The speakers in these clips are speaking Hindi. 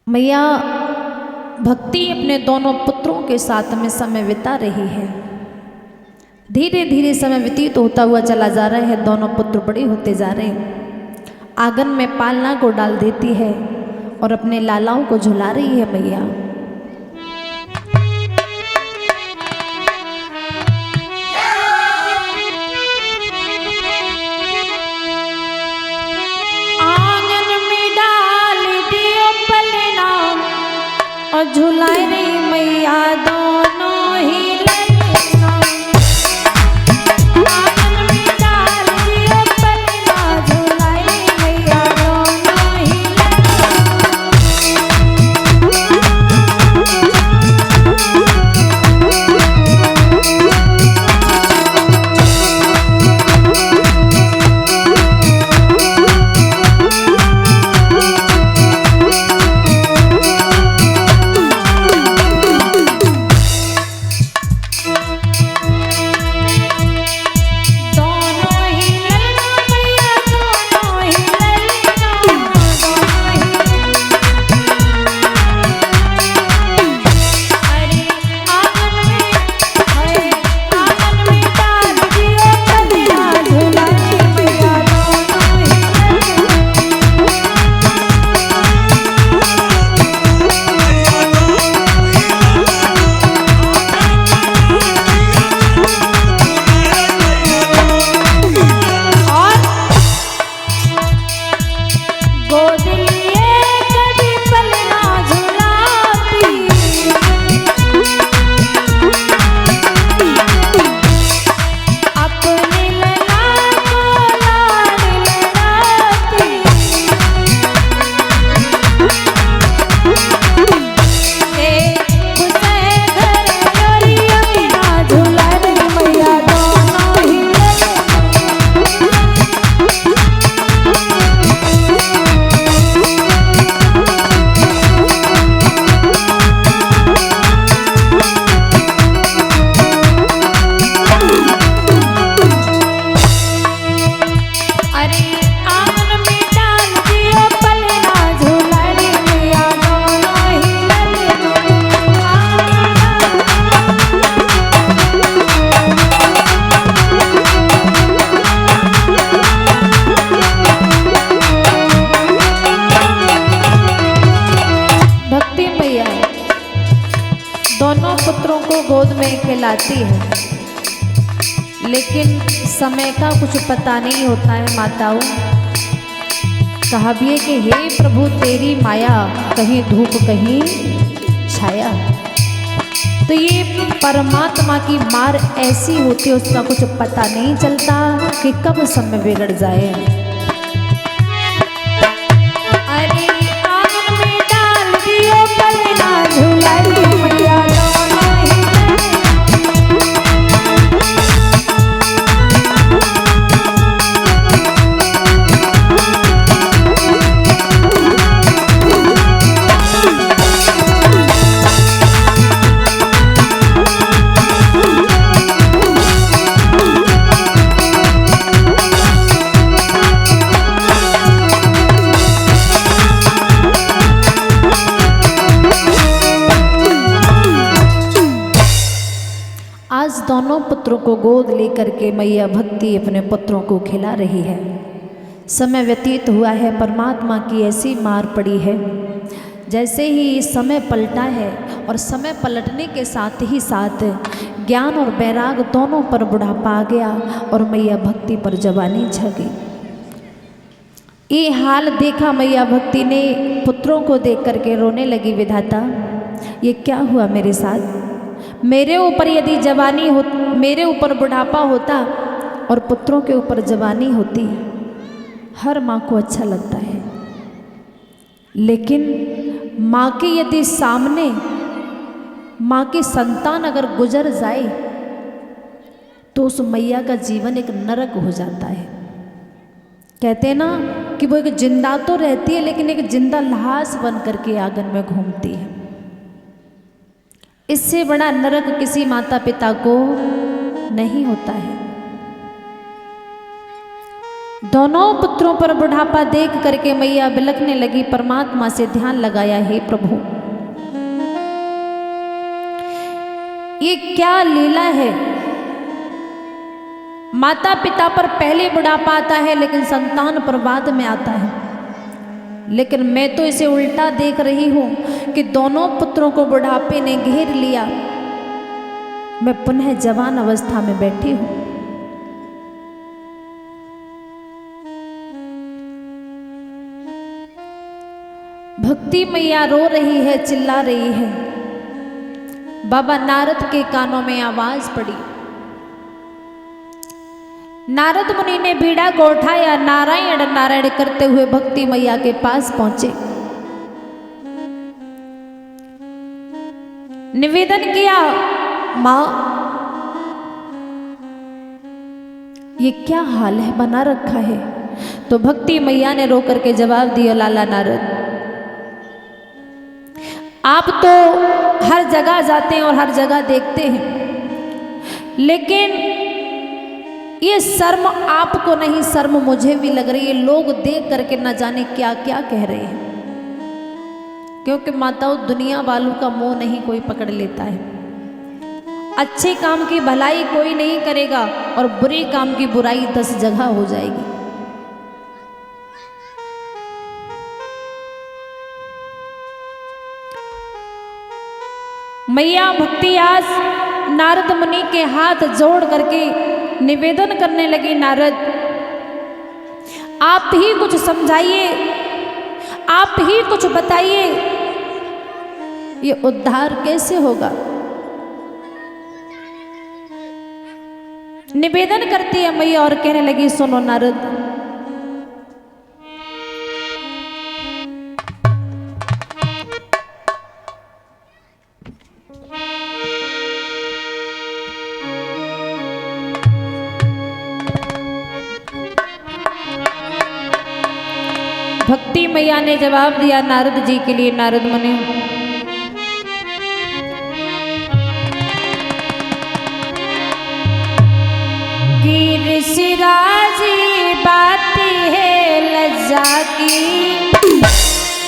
मैया भक्ति अपने दोनों पुत्रों के साथ में समय बिता रही है। धीरे धीरे समय व्यतीत होता हुआ चला जा रहा है। दोनों पुत्र बड़े होते जा रहे हैं। आंगन में पालना को डाल देती है और अपने लालाओं को झुला रही है मैया। और झुलाए रही मैया दोनों ही ललना। आंगन में डाल दियो पलना, झुलाए रही मैया दोनों ही दोनों पुत्रों को गोद में खिलाती है, लेकिन समय का कुछ पता नहीं होता है माताओं। कहा भी है कि हे प्रभु तेरी माया, कहीं धूप कहीं छाया। तो ये परमात्मा की मार ऐसी होती है, उसका कुछ पता नहीं चलता कि कब समय बिगड़ जाए। आज दोनों पुत्रों को गोद लेकर के मैया भक्ति अपने पुत्रों को खिला रही है। समय व्यतीत हुआ है, परमात्मा की ऐसी मार पड़ी है। जैसे ही समय पलटा है और समय पलटने के साथ ही साथ ज्ञान और बैराग दोनों पर बुढ़ापा आ गया और मैया भक्ति पर जवानी छा गई। ये हाल देखा मैया भक्ति ने, पुत्रों को देख करके रोने लगी। विधाता ये क्या हुआ मेरे साथ? मेरे ऊपर यदि जवानी हो, मेरे ऊपर बुढ़ापा होता और पुत्रों के ऊपर जवानी होती, हर माँ को अच्छा लगता है। लेकिन माँ के यदि सामने माँ की संतान अगर गुजर जाए तो उस मैया का जीवन एक नरक हो जाता है। कहते हैं ना कि वो एक जिंदा तो रहती है, लेकिन एक जिंदा लाश बन करके आंगन में घूमती है। इससे बड़ा नरक किसी माता पिता को नहीं होता है। दोनों पुत्रों पर बुढ़ापा देख करके मैया बिलखने लगी, परमात्मा से ध्यान लगाया, हे प्रभु ये क्या लीला है। माता पिता पर पहले बुढ़ापा आता है लेकिन संतान पर बाद में आता है। लेकिन मैं तो इसे उल्टा देख रही हूं कि दोनों पुत्रों को बुढ़ापे ने घेर लिया, मैं पुनः जवान अवस्था में बैठी हूं। भक्ति मैया रो रही है, चिल्ला रही है। बाबा नारद के कानों में आवाज पड़ी। नारद मुनि ने बीड़ा को उठाया, नारायण नारायण करते हुए भक्ति मैया के पास पहुंचे। निवेदन किया, मां ये क्या हाल है बना रखा है। तो भक्ति मैया ने रो करके जवाब दिया, लाला नारद आप तो हर जगह जाते हैं और हर जगह देखते हैं, लेकिन ये शर्म आपको नहीं, शर्म मुझे भी लग रही है। लोग देख करके न जाने क्या क्या कह रहे हैं, क्योंकि माताओं दुनिया वालों का मोह नहीं कोई पकड़ लेता है। अच्छे काम की भलाई कोई नहीं करेगा और बुरे काम की बुराई 10 जगह हो जाएगी। मैया भक्ति आज नारद मुनि के हाथ जोड़ करके निवेदन करने लगी, नारद आप ही कुछ समझाइए, आप ही कुछ बताइए, ये उद्धार कैसे होगा। निवेदन करती है मैया और कहने लगी, सुनो नारद भक्ति मैया ने जवाब दिया नारद जी के लिए, नारद मुनि की ऋषिराजी बात है लज्जा की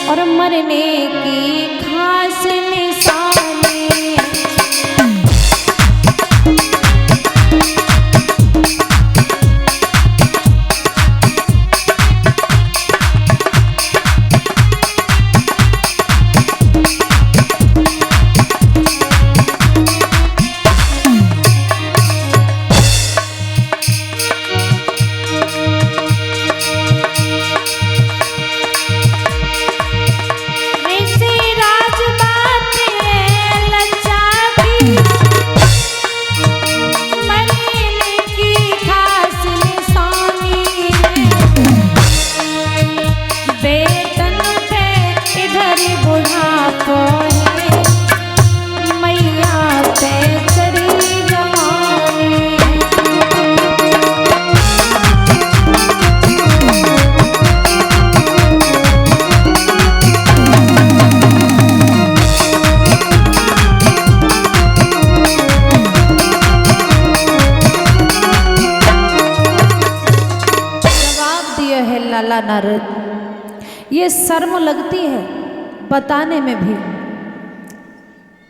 और मरने की खास निशानी। लाला नारद ये शर्म लगती है बताने में भी।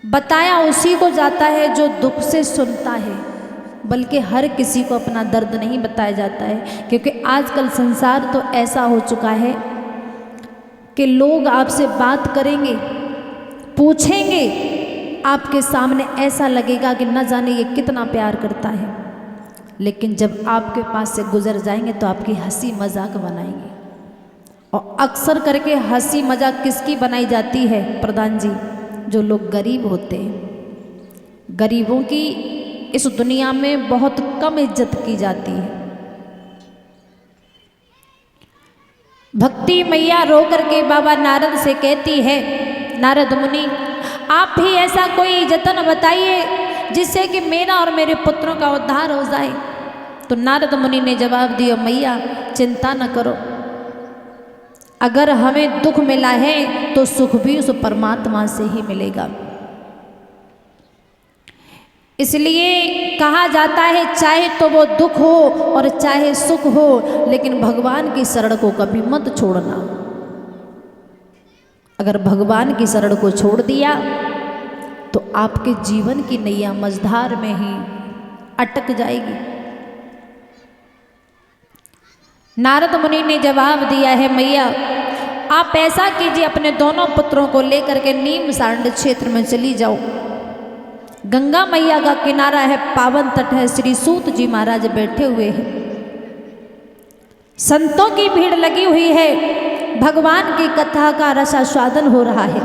बताया उसी को जाता है जो दुख से सुनता है, बल्कि हर किसी को अपना दर्द नहीं बताया जाता है। क्योंकि आजकल संसार तो ऐसा हो चुका है कि लोग आपसे बात करेंगे, पूछेंगे आपके सामने, ऐसा लगेगा कि न जाने ये कितना प्यार करता है, लेकिन जब आपके पास से गुजर जाएंगे तो आपकी हंसी मजाक बनाएंगे। और अक्सर करके हंसी मजाक किसकी बनाई जाती है प्रधान जी? जो लोग गरीब होते हैं। गरीबों की इस दुनिया में बहुत कम इज्जत की जाती है। भक्ति मैया रो करके बाबा नारद से कहती है, नारद मुनि आप भी ऐसा कोई जतन बताइए जिससे कि मेरा और मेरे पुत्रों का उद्धार हो जाए। तो नारद मुनि ने जवाब दिया, मैया चिंता न करो, अगर हमें दुख मिला है तो सुख भी उस परमात्मा से ही मिलेगा। इसलिए कहा जाता है चाहे तो वो दुख हो और चाहे सुख हो, लेकिन भगवान की शरण को कभी मत छोड़ना। अगर भगवान की शरण को छोड़ दिया तो आपके जीवन की नैया मझधार में ही अटक जाएगी। नारद मुनि ने जवाब दिया है, मैया आप ऐसा कीजिए, अपने दोनों पुत्रों को लेकर के नीम सांड क्षेत्र में चली जाओ। गंगा मैया का किनारा है, पावन तट है, श्री सूत जी महाराज बैठे हुए हैं, संतों की भीड़ लगी हुई है, भगवान की कथा का रसास्वादन हो रहा है,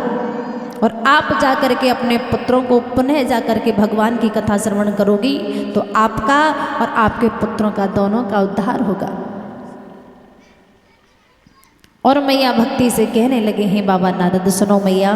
और आप जाकर के अपने पुत्रों को पुनः जाकर के भगवान की कथा श्रवण करोगी तो आपका और आपके पुत्रों का दोनों का उद्धार होगा। और मैया भक्ति से कहने लगे हैं, बाबा नारद सुनो मैया,